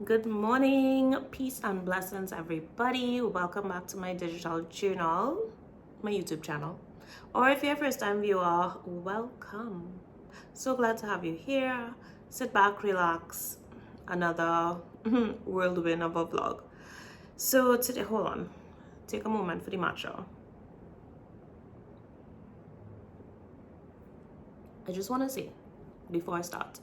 Good morning, peace and blessings, everybody. Welcome back to my digital journal, my YouTube channel. Or if you're a first time viewer, welcome. So glad to have you here. Sit back, relax. Another whirlwind of a vlog. So today, hold on. Take a moment for the matcha. I just want to say, before I start,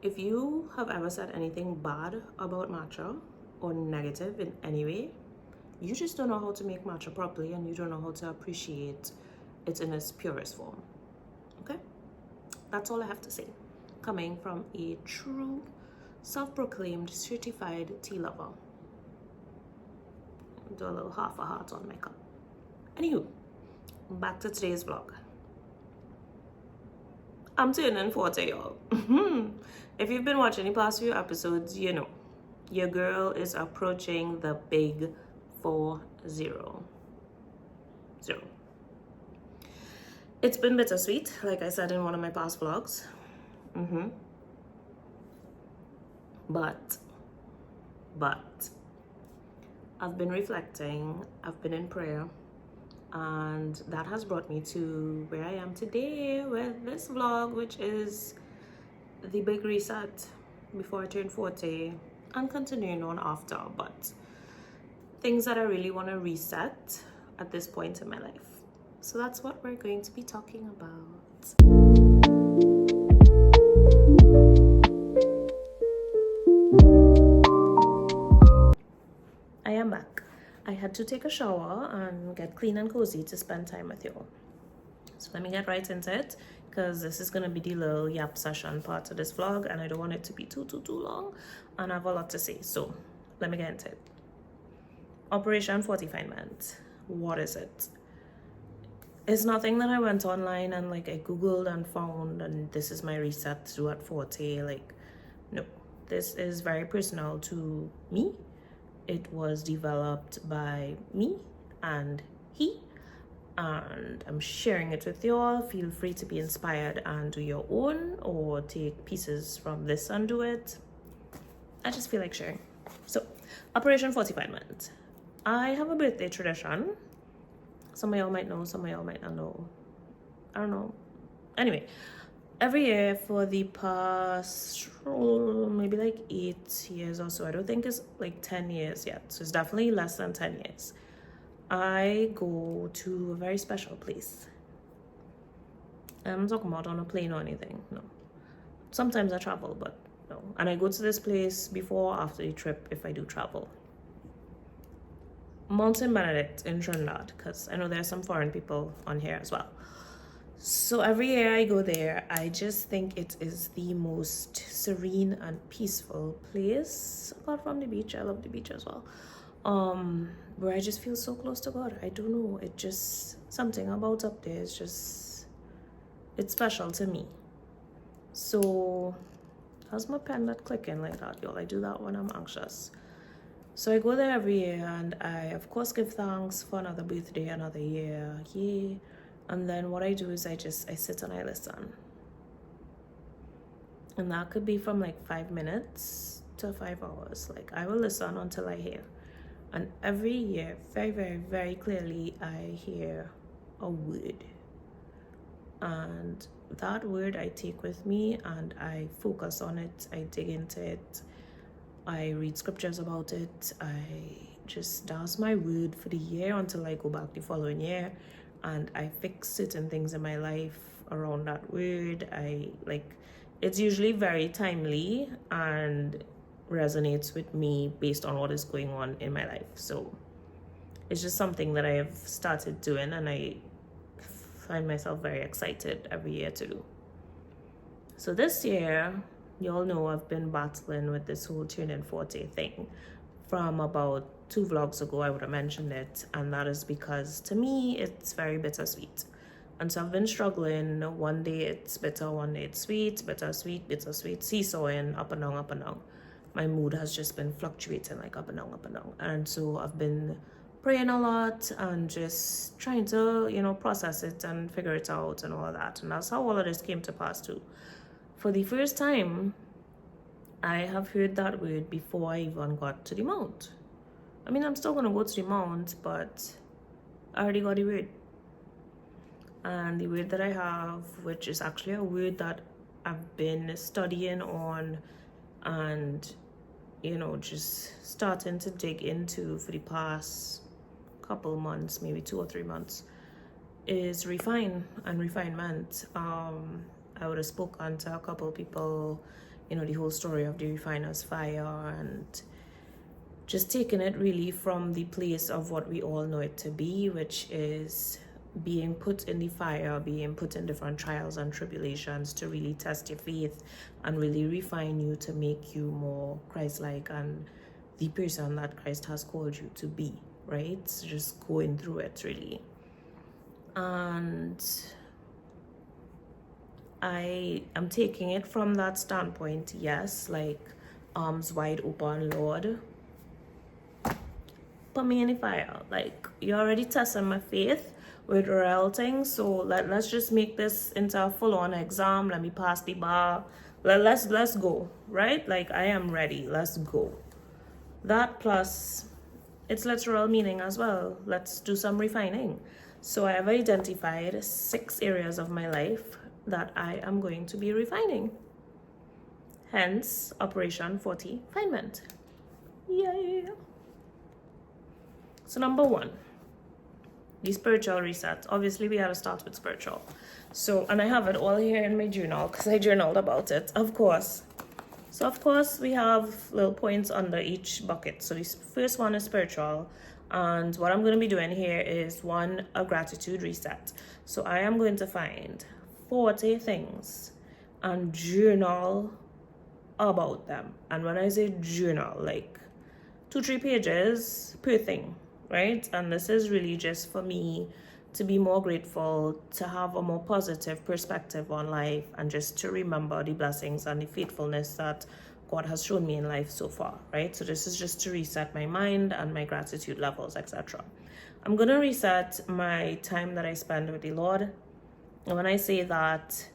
if you have ever said anything bad about matcha or negative in any way, you just don't know how to make matcha properly and you don't know how to appreciate it in its purest form. Okay? That's all I have to say. Coming from a true, self-proclaimed, certified tea lover. Do a little half a heart on my cup. Anywho, back to today's vlog. I'm turning 40, y'all. If you've been watching the past few episodes, you know your girl is approaching the big 40. It's been bittersweet, like I said in one of my past vlogs. But I've been reflecting, I've been in prayer, and that has brought me to where I am today with this vlog, which is the big reset before I turn 40 and continuing on after, but things that I really want to reset at this point in my life. So that's what we're going to be talking about. I am back. I had to take a shower and get clean and cozy to spend time with you all. So let me get right into it, because this is going to be the little yap session part of this vlog and I don't want it to be too long, and I have a lot to say. So let me get into it. Operation Fortifinement. What is it? It's nothing that I went online and I googled and found and this is my reset to at 40. No, this is very personal to me. It was developed by me and he, and I'm sharing it with you all. Feel free to be inspired and do your own, or take pieces from this and do it. I just feel like sharing. So, Operation Fortifinement. I have a birthday tradition. Some of y'all might know, some of y'all might not know. I don't know. Anyway, every year for the past maybe 8 years or so, I don't think it's 10 years yet, so it's definitely less than 10 years, I go to a very special place. I'm not talking about on a plane or anything, no. Sometimes I travel, but no. And I go to this place before or after the trip if I do travel. Mountain Benedict in Trinidad, because I know there are some foreign people on here as well. So every year I go there, I just think it is the most serene and peaceful place. Apart from the beach, I love the beach as well. Where I just feel so close to God. I don't know, it just, something about up there is just, it's special to me. So, how's my pen not clicking like that, y'all? I do that when I'm anxious. So I go there every year and I, of course, give thanks for another birthday, another year, yay. And then what I do is I sit and I listen. And that could be from 5 minutes to 5 hours. I will listen until I hear. And every year, very, very, very clearly, I hear a word. And that word I take with me and I focus on it. I dig into it. I read scriptures about it. That's my word for the year until I go back the following year. And I fix certain things in my life around that word. It's usually very timely and resonates with me based on what is going on in my life. So it's just something that I have started doing and I find myself very excited every year to do. So this year, you all know I've been battling with this whole turning 40 thing. From about 2 vlogs ago, I would have mentioned it, and that is because to me it's very bittersweet. And so I've been struggling. One day it's bitter, one day it's sweet, bittersweet, seesawing, up and down. My mood has just been fluctuating up and down. And so I've been praying a lot and just trying to, process it and figure it out and all of that. And that's how all of this came to pass too. For the first time I have heard that word before I even got to the mount. I mean, I'm still going to go to the mount, but I already got the word. And the word that I have, which is actually a word that I've been studying on and, just starting to dig into for the past couple months, maybe 2 or 3 months, is refine and refinement. I would have spoken to a couple people, the whole story of the refiner's fire, and just taking it really from the place of what we all know it to be, which is being put in the fire, being put in different trials and tribulations to really test your faith and really refine you to make you more Christ-like and the person that Christ has called you to be, right? So just going through it really. And I am taking it from that standpoint, yes, like arms wide open, Lord. Put me in the fire. Like, you're already testing my faith with real things, so let's just make this into a full-on exam. Let me pass the bar. Let's go, right? Like, I am ready. Let's go. That plus its literal meaning as well. Let's do some refining. So I have identified 6 areas of my life that I am going to be refining. Hence, Operation Fortifinement. Yeah. So number 1, the spiritual reset. Obviously, we had to start with spiritual. So, and I have it all here in my journal because I journaled about it, of course. So, of course, we have little points under each bucket. So, this first one is spiritual. And what I'm going to be doing here is 1, a gratitude reset. So, I am going to find 40 things and journal about them. And when I say journal, like 2-3 pages per thing, right? And this is really just for me to be more grateful, to have a more positive perspective on life, and just to remember the blessings and the faithfulness that God has shown me in life so far, right? So this is just to reset my mind and my gratitude levels, etc. I'm going to reset my time that I spend with the Lord. And when I say that,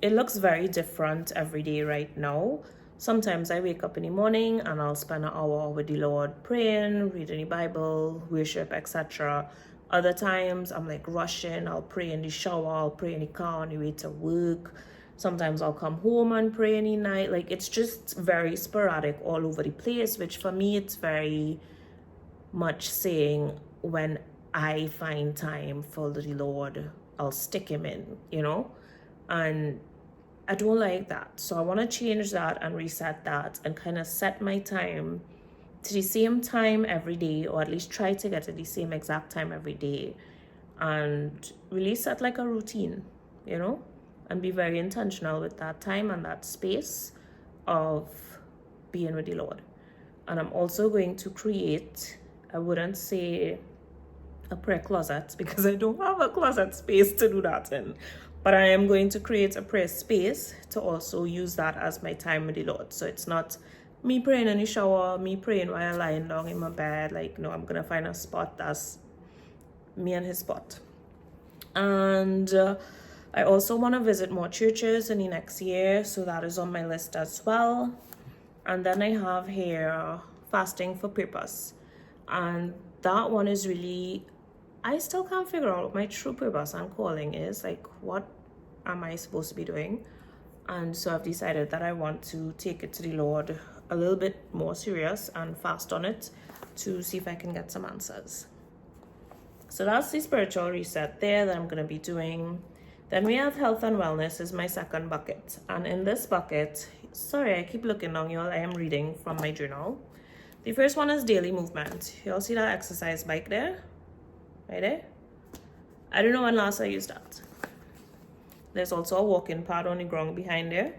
it looks very different every day right now. Sometimes I wake up in the morning and I'll spend an hour with the Lord praying, reading the Bible, worship, etc. Other times I'm like rushing, I'll pray in the shower, I'll pray in the car on the way to work. Sometimes I'll come home and pray in the night. Like, it's just very sporadic all over the place, which for me, it's very much saying when I find time for the Lord, I'll stick him in, and I don't like that. So I want to change that and reset that and kind of set my time to the same time every day, or at least try to get to the same exact time every day, and really set like a routine, and be very intentional with that time and that space of being with the Lord. And I'm also going to create, I wouldn't say a prayer closet because I don't have a closet space to do that in, but I am going to create a prayer space to also use that as my time with the Lord. So it's not me praying in the shower, me praying while lying down in my bed. Like, no, I'm going to find a spot that's me and his spot. And I also want to visit more churches in the next year, so that is on my list as well. And then I have here fasting for purpose, and that one is really, I still can't figure out what my true purpose and calling is. Like, what am I supposed to be doing? And so I've decided that I want to take it to the Lord a little bit more serious and fast on it to see if I can get some answers. So that's the spiritual reset there that I'm going to be doing. Then we have health and wellness is my second bucket. And in this bucket, sorry, I keep looking down, y'all. I am reading from my journal. The first one is daily movement. Y'all see that exercise bike there? Right there? I don't know when last I used that. There's also a walking pad on the ground behind there.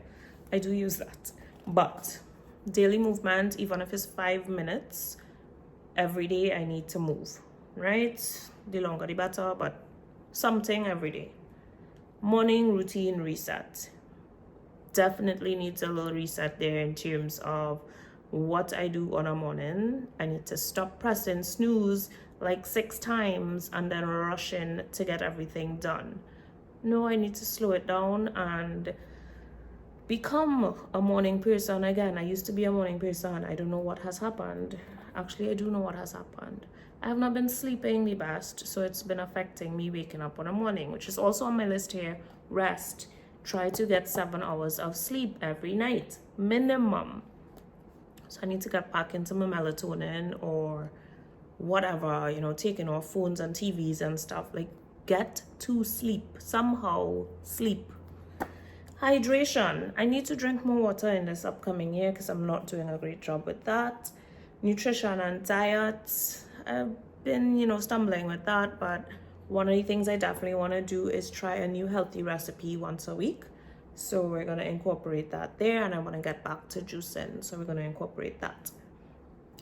I do use that. But daily movement, even if it's 5 minutes, every day I need to move, right? The longer the better, but something every day. Morning routine reset. Definitely needs a little reset there in terms of what I do on a morning. I need to stop pressing snooze like 6 times and then rushing to get everything done. No, I need to slow it down and become a morning person again. I used to be a morning person. I don't know what has happened. Actually, I do know what has happened. I have not been sleeping the best, so it's been affecting me waking up in the morning, which is also on my list here. Rest. Try to get 7 hours of sleep every night, minimum. So I need to get back into my melatonin or whatever, you know, taking off phones and TVs and stuff. Like, get to sleep. Somehow sleep. Hydration. I need to drink more water in this upcoming year because I'm not doing a great job with that. Nutrition and diet. I've been, you know, stumbling with that, but one of the things I definitely want to do is try a new healthy recipe once a week. So we're going to incorporate that there, and I want to get back to juicing. So we're going to incorporate that.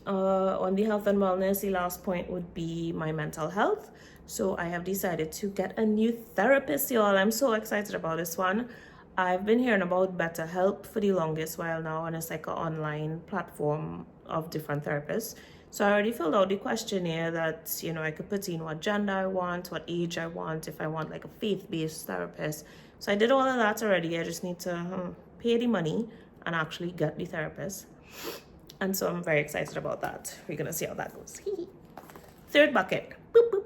On the health and wellness, the last point would be my mental health. So I have decided to get a new therapist, y'all. I'm so excited about this one. I've been hearing about BetterHelp for the longest while now, and it's like an online platform of different therapists. So I already filled out the questionnaire that, you know, I could put in what gender I want, what age I want, if I want like a faith-based therapist. So I did all of that already. I just need to pay the money and actually get the therapist. And so I'm very excited about that. We're going to see how that goes. Third bucket. Boop, boop.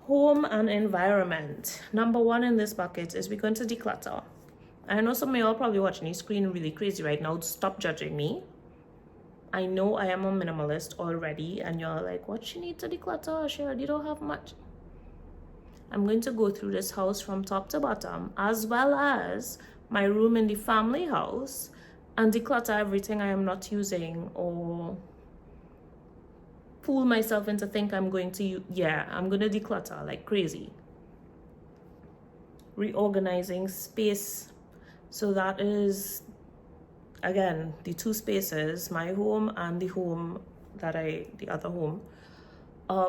Home and environment. Number one in this bucket is we're going to declutter. I know some of y'all probably watching the screen really crazy right now. Stop judging me. I know I am a minimalist already, and you're like, what she need to declutter? She already don't have much. I'm going to go through this house from top to bottom, as well as my room in the family house, and declutter everything I am not using or fool myself into think I'm going to I'm going to declutter like crazy. Reorganizing space. So that is, again, the two spaces, my home and the home the other home.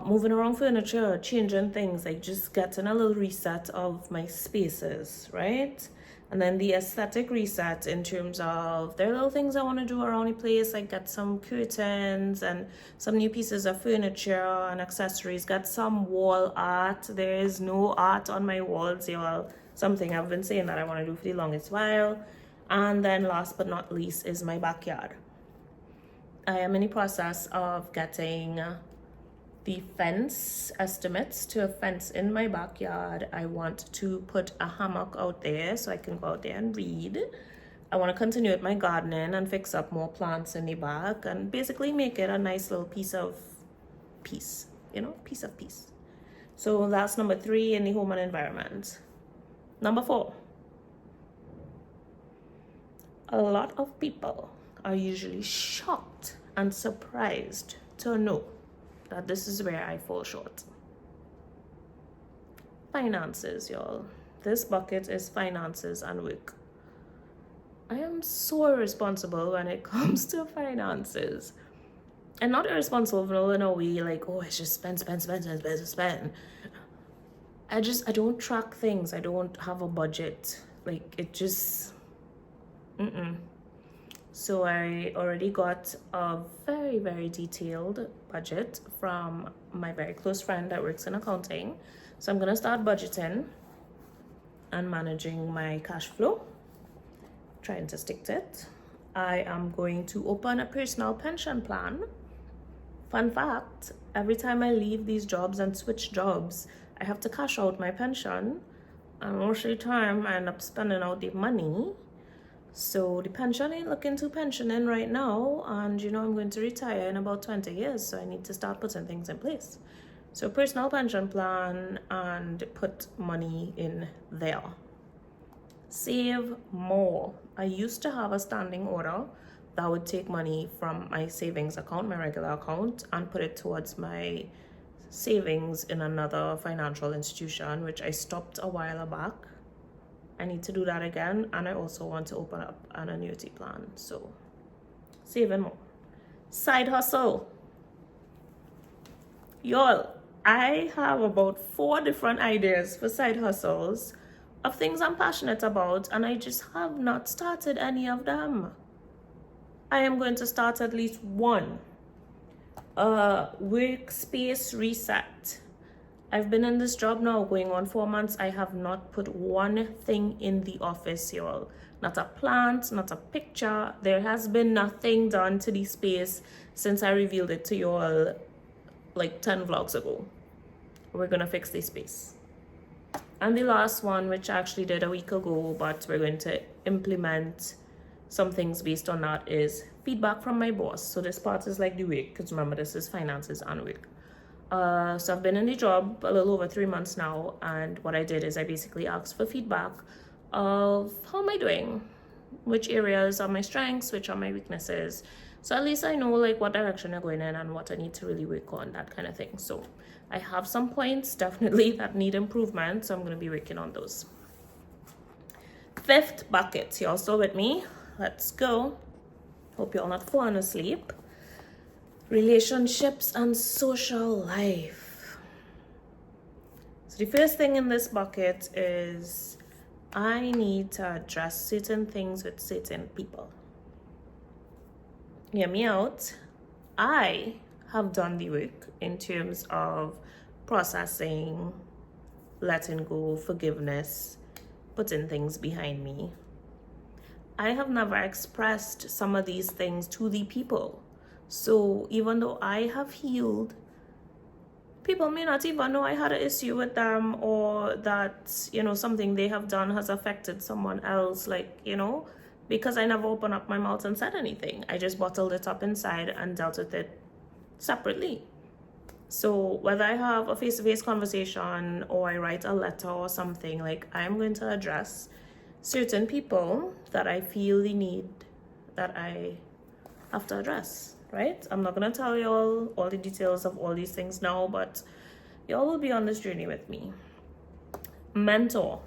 Moving around furniture, changing things, like just getting a little reset of my spaces, right? And then the aesthetic reset in terms of there are little things I want to do around the place, like get some curtains and some new pieces of furniture and accessories, get some wall art. There is no art on my walls, y'all. Something I've been saying that I want to do for the longest while. And then last but not least is my backyard. I am in the process of getting the fence estimates to a fence in my backyard. I want to put a hammock out there so I can go out there and read. I want to continue with my gardening and fix up more plants in the back and basically make it a nice little piece of peace, you know, piece of peace. So that's number 3 in the home and environment. Number 4. A lot of people are usually shocked and surprised to know that this is where I fall short. Finances, y'all. This bucket is finances and work. I am so irresponsible when it comes to finances. And not irresponsible in a way like, oh, it's just spend. I don't track things. I don't have a budget. Like, it just, So I already got a very, very detailed budget from my very close friend that works in accounting. So I'm going to start budgeting and managing my cash flow, trying to stick to it. I am going to open a personal pension plan. Fun fact, every time I leave these jobs and switch jobs, I have to cash out my pension. And most of the time, I end up spending out the money. So the pension ain't looking too pensioning right now. And, you know, I'm going to retire in about 20 years. So I need to start putting things in place. So personal pension plan and put money in there. Save more. I used to have a standing order that would take money from my savings account, my regular account, and put it towards my savings in another financial institution, which I stopped a while back. I need to do that again, and I also want to open up an annuity plan. So saving more. Side hustle. Y'all, I have about 4 different ideas for side hustles of things I'm passionate about, and I just have not started any of them. I am going to start at least one. Workspace reset. I've been in this job now going on 4 months. I have not put one thing in the office, y'all. Not a plant, not a picture. There has been nothing done to the space since I revealed it to y'all like 10 vlogs ago. We're gonna fix this space. And the last one, which I actually did a week ago, but we're going to implement some things based on that, is feedback from my boss. So this part is like the week, because remember, this is finances and work. So I've been in the job a little over 3 months now, and what I did is I basically asked for feedback of how am I doing, which areas are my strengths, which are my weaknesses, so at least I know like what direction you're going in and what I need to really work on, that kind of thing. So I have some points definitely that need improvement, so I'm going to be working on those. 5th bucket, y'all still with me? Let's go. Hope you're not falling asleep. Relationships and social life. So the first thing in this bucket is I need to address certain things with certain people. Hear me out. I have done the work in terms of processing, letting go, forgiveness, putting things behind me. I have never expressed some of these things to the people. So even though I have healed, people may not even know I had an issue with them, or that, you know, something they have done has affected someone else, like, you know, because I never opened up my mouth and said anything. I just bottled it up inside and dealt with it separately. So whether I have a face-to-face conversation or I write a letter or something, like, I'm going to address certain people that I feel the need that I have to address, right? I'm not going to tell you all the details of all these things now, but y'all will be on this journey with me. Mentor.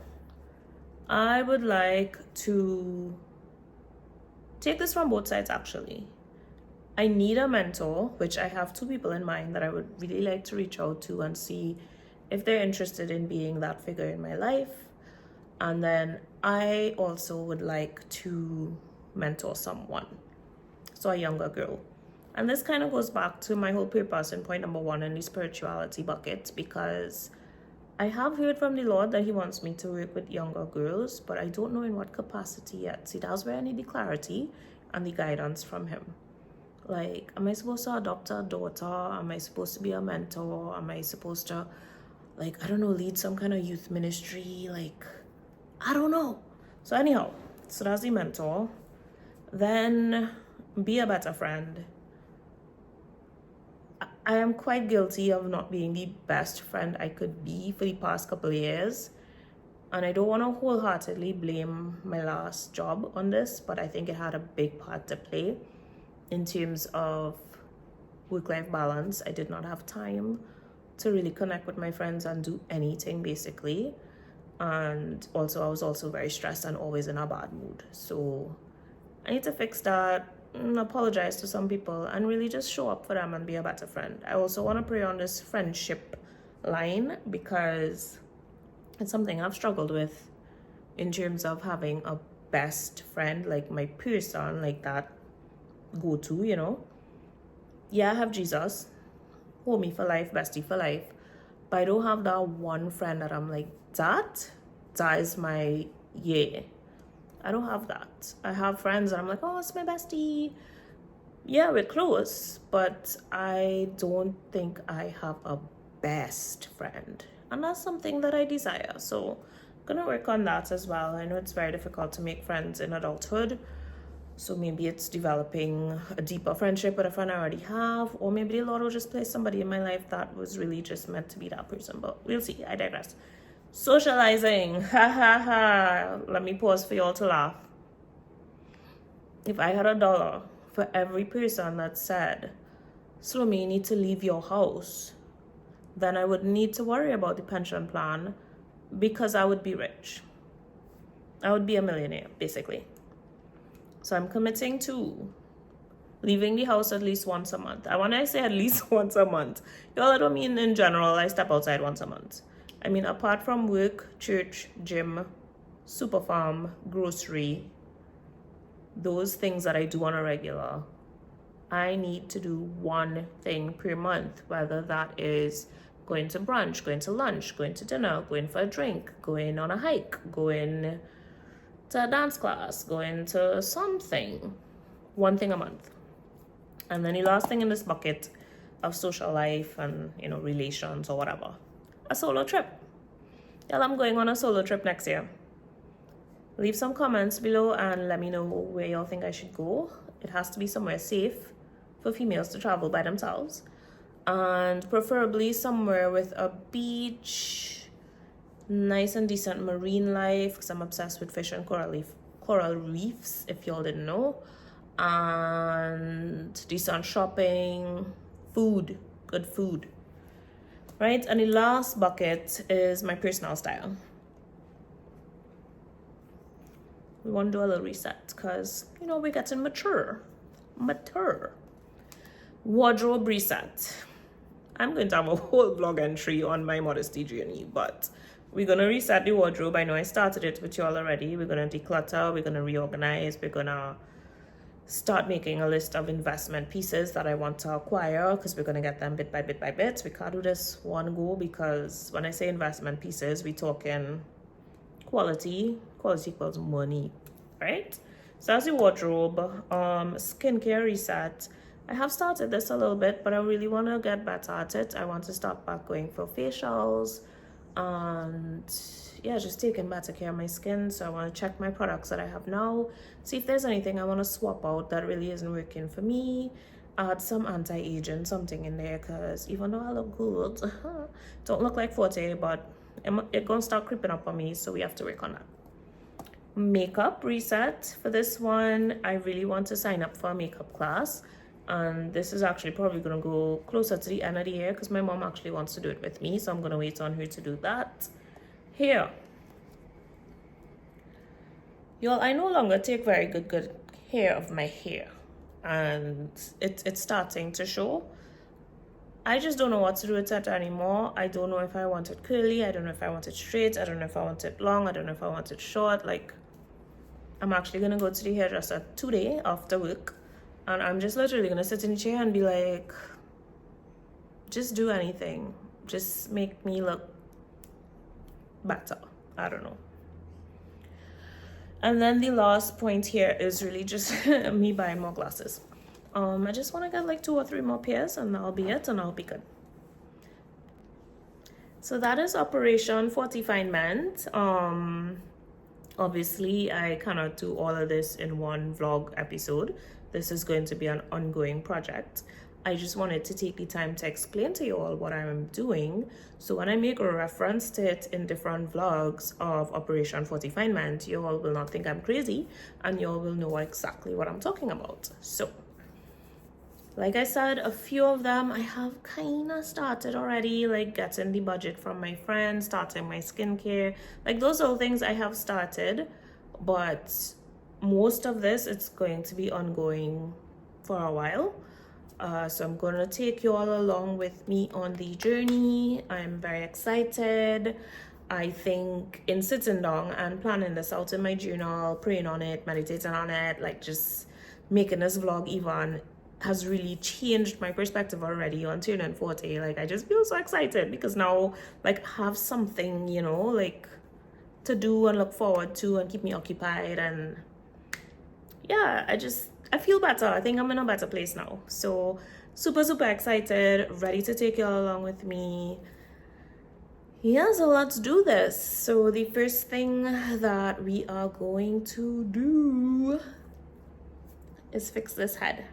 I would like to take this from both sides, actually. I need a mentor, which I have 2 people in mind that I would really like to reach out to and see if they're interested in being that figure in my life. And then I also would like to mentor someone, so a younger girl. And this kind of goes back to my whole purpose in point number 1 in the spirituality bucket, because I have heard from the Lord that he wants me to work with younger girls, but I don't know in what capacity yet. See, that's where I need the clarity and the guidance from him. Like, am I supposed to adopt a daughter? Am I supposed to be a mentor? Am I supposed to, like, I don't know, lead some kind of youth ministry? Like, I don't know. So anyhow, so that's the mentor. Then be a better friend. I am quite guilty of not being the best friend I could be for the past couple of years. And I don't want to wholeheartedly blame my last job on this, but I think it had a big part to play in terms of work-life balance. I did not have time to really connect with my friends and do anything, basically. And also, I was also very stressed and always in a bad mood. So I need to fix that, apologize to some people, and really just show up for them and be a better friend. I also want to pray on this friendship line, because it's something I've struggled with in terms of having a best friend, like my person, like that go-to, you know. Yeah, I have Jesus, homie for life, bestie for life, but I don't have that one friend that I'm like, that is my yeah. I don't have that. I have friends that I'm like, oh, it's my bestie. Yeah, we're close, but I don't think I have a best friend. And that's something that I desire. So I'm gonna work on that as well. I know it's very difficult to make friends in adulthood. So maybe it's developing a deeper friendship with a friend I already have, or maybe the Lord will just place somebody in my life that was really just meant to be that person. But we'll see. I digress. Socializing. Ha ha ha. Let me pause for y'all to laugh. If I had $1 for every person that said, Salome, you need to leave your house, then I would need to worry about the pension plan, because I would be rich. I would be a millionaire, basically. So I'm committing to leaving the house at least once a month. And when I say at least once a month, y'all, I don't mean in general I step outside once a month. I mean, apart from work, church, gym, super farm, grocery, those things that I do on a regular, I need to do one thing per month, whether that is going to brunch, going to lunch, going to dinner, going for a drink, going on a hike, going to a dance class, going to something. One thing a month. And then the last thing in this bucket of social life and, relations or whatever, a solo trip. Y'all, I'm going on a solo trip next year. Leave some comments below and let me know where y'all think I should go. It has to be somewhere safe for females to travel by themselves, and preferably somewhere with a beach, nice and decent marine life, because I'm obsessed with fish and coral reefs, if y'all didn't know, and decent shopping, food, good food, right? And the last bucket is my personal style. We want to do a little reset because, we're getting mature. Wardrobe reset. I'm going to have a whole blog entry on my modesty journey, but we're going to reset the wardrobe. I know I started it with you all already. We're going to declutter. We're going to reorganize. We're going to start making a list of investment pieces that I want to acquire, because we're going to get them bit by bit by bit. We can't do this one go, because when I say investment pieces, we're talking quality equals money, right? So that's the wardrobe. Skincare reset. I have started this a little bit, but I really want to get better at it. I want to start back going for facials and just taking better care of my skin. So I want to check my products that I have now, see if there's anything I want to swap out that really isn't working for me. Add some anti-aging something in there, because even though I look good, don't look like 40, but it's gonna start creeping up on me, so we have to work on that. Makeup reset. For this one, I really want to sign up for a makeup class, and this is actually probably gonna go closer to the end of the year, because my mom actually wants to do it with me, so I'm gonna wait on her to do that. Hair. Y'all, I no longer take very good care of my hair, and it's starting to show. I just don't know what to do with it anymore. I don't know if I want it curly. I don't know if I want it straight. I don't know if I want it long. I don't know if I want it short. Like, I'm actually going to go to the hairdresser today after work. And I'm just literally going to sit in the chair and be like, just do anything. Just make me look better. I don't know. And then the last point here is really just me buying more glasses. I just want to get like 2 or 3 more pairs, and that'll be it, and I'll be good. So that is Operation Fortifinement. Obviously, I cannot do all of this in one vlog episode. This is going to be an ongoing project. I just wanted to take the time to explain to you all what I'm doing. So when I make a reference to it in different vlogs of Operation Fortifinement, you all will not think I'm crazy, and you all will know exactly what I'm talking about. So, like I said, a few of them I have kind of started already, like getting the budget from my friends, starting my skincare. Like, those are things I have started, but most of this, it's going to be ongoing for a while. So I'm going to take you all along with me on the journey. I'm very excited. I think in sitting down and planning this out in my journal, praying on it, meditating on it, like just making this vlog even, has really changed my perspective already on turning 40. Like, I just feel so excited because now, like, have something, like to do and look forward to and keep me occupied. And yeah, I feel better. I think I'm in a better place now. So super excited, ready to take you all along with me. Yeah, so let's do this. So the first thing that we are going to do is fix this head.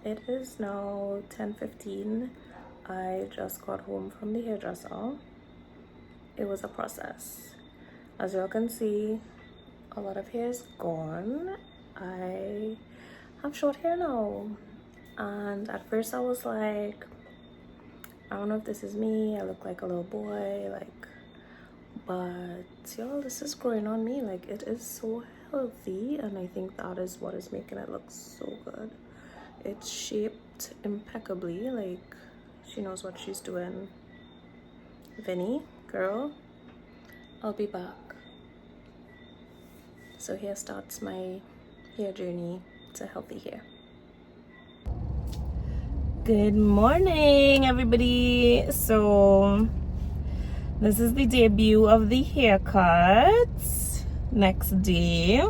It is now 10:15. I just got home from the hairdresser. It was a process. As you all can see, a lot of hair is gone. I have short hair now, and at first I was like, I don't know if this is me, I look like a little boy, like, but y'all, this is growing on me. Like, it is so healthy, and I think that is what is making it look so good. It's shaped impeccably. Like, she knows what she's doing. Vinny, girl, I'll be back. So here starts my hair journey to healthy hair. Good morning, everybody. So this is the debut of the haircut. Next day,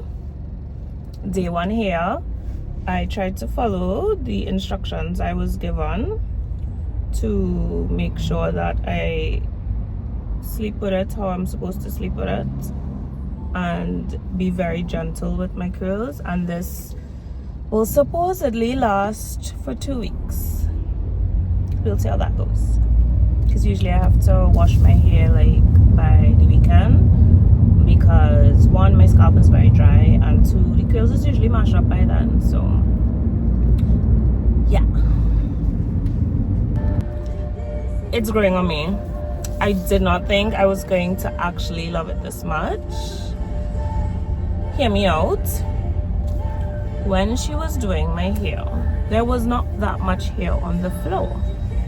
day one hair. I tried to follow the instructions I was given to make sure that I sleep with it how I'm supposed to sleep with it and be very gentle with my curls, and this will supposedly last for 2 weeks. We'll see how that goes, because usually I have to wash my hair like by the weekend, because one, my scalp is very dry, and two, the curls is usually mashed up by then. So yeah, it's growing on me. I did not think I was going to actually love it this much. Hear me out. When she was doing my hair, there was not that much hair on the floor.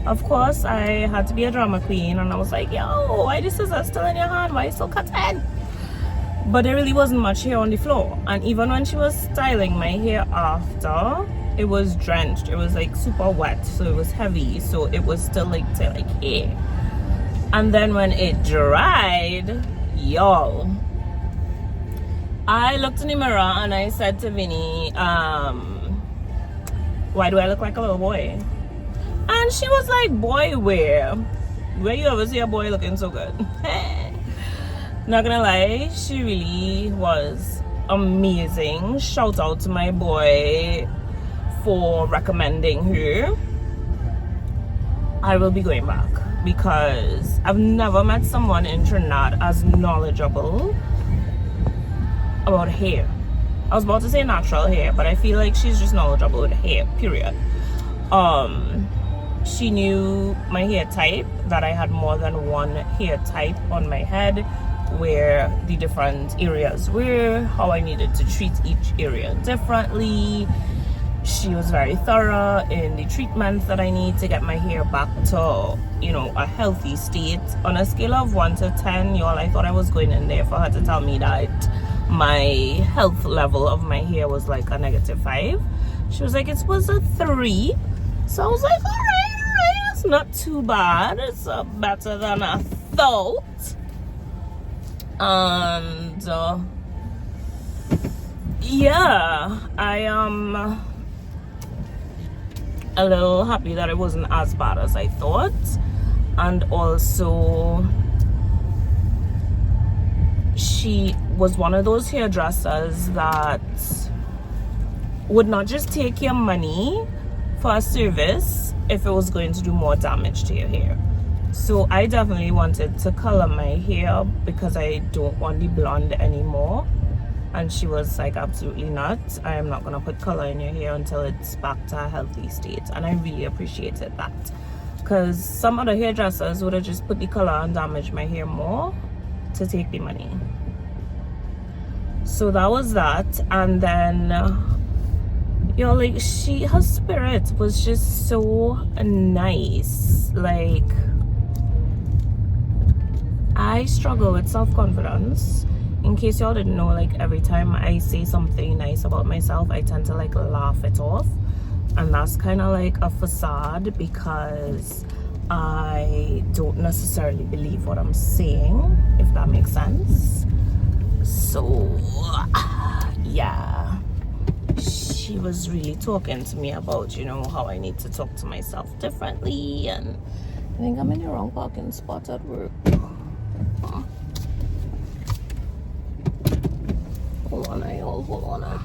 Of course, I had to be a drama queen, and I was like, yo, why this is still in your hand? Why you so cutting? But there really wasn't much hair on the floor. And even when she was styling my hair after, it was drenched. It was like super wet, so it was heavy. So it was still like hair. And then when it dried, y'all, I looked in the mirror and I said to Vinny, why do I look like a little boy? And she was like, boy, where you ever see a boy looking so good? Not gonna lie, she really was amazing. Shout out to my boy for recommending her. I will be going back, because I've never met someone in Trinidad as knowledgeable about hair. I was about to say natural hair, but I feel like she's just knowledgeable with hair, period. She knew my hair type, that I had more than one hair type on my head, where the different areas were, how I needed to treat each area differently. She was very thorough in the treatments that I need to get my hair back to, you know, a healthy state. On a scale of 1 to 10, y'all, I thought I was going in there for her to tell me that my health level of my hair was like a -5. She was like, it was a 3. So I was like, all right, it's not too bad. It's better than I thought. And yeah, I am a little happy that it wasn't as bad as I thought. And also, she was one of those hairdressers that would not just take your money for a service if it was going to do more damage to your hair. So I definitely wanted to color my hair, because I don't want the blonde anymore. And she was like, absolutely not. I am not gonna put color in your hair until it's back to a healthy state. And I really appreciated that, because some other hairdressers would have just put the color and damaged my hair more to take the money. So that was that. And then yo, like, her spirit was just so nice. Like, I struggle with self-confidence. In case y'all didn't know, like, every time I say something nice about myself, I tend to like laugh it off, and that's kind of like a facade, because I don't necessarily believe what I'm saying, if that makes sense. So yeah, she was really talking to me about, you know, how I need to talk to myself differently. And I think I'm in the wrong parking spot at work. Hold on, y'all. Hold on.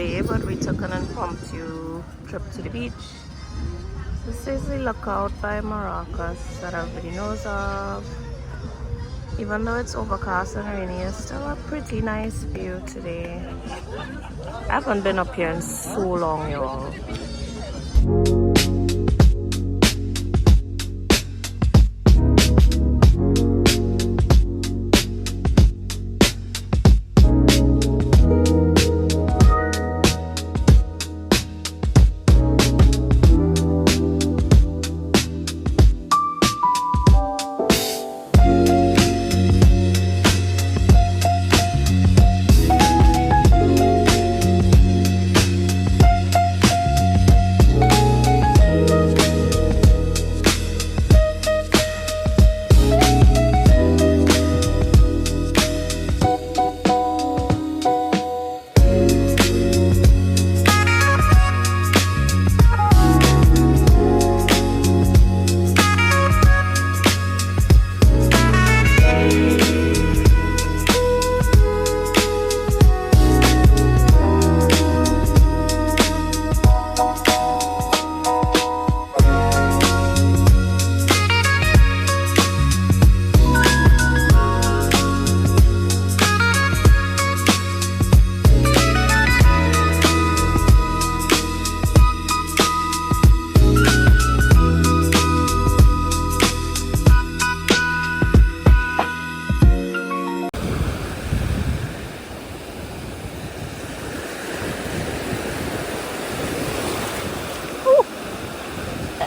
today, but we took an impromptu trip to the beach. This is the lookout by Maracas that everybody knows of. Even though it's overcast and rainy, it's still a pretty nice view today. I haven't been up here in so long, y'all.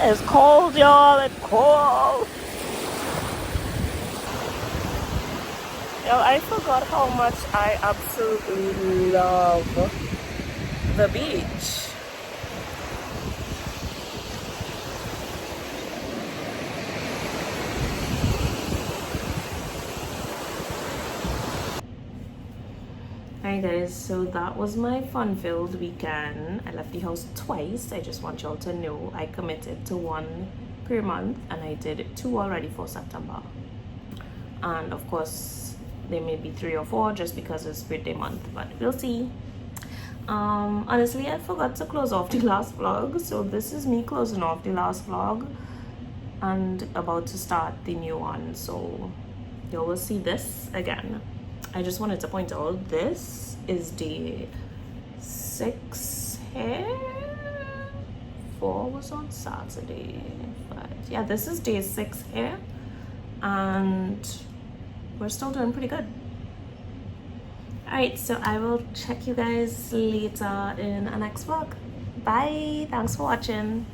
It's cold, y'all. It's cold. Yo, I forgot how much I absolutely love the beach. Hi guys, so that was my fun-filled weekend. I left the house twice. I just want y'all to know I committed to 1 per month and I did 2 already for September. And of course, there may be 3 or 4 just because it's birthday month, but we'll see. Honestly, I forgot to close off the last vlog, so this is me closing off the last vlog and about to start the new one, so you will see this again. I just wanted to point out this is day 6 here. 4 was on Saturday, but yeah, this is day 6 here and we're still doing pretty good. Alright, so I will check you guys later in a next vlog. Bye, thanks for watching.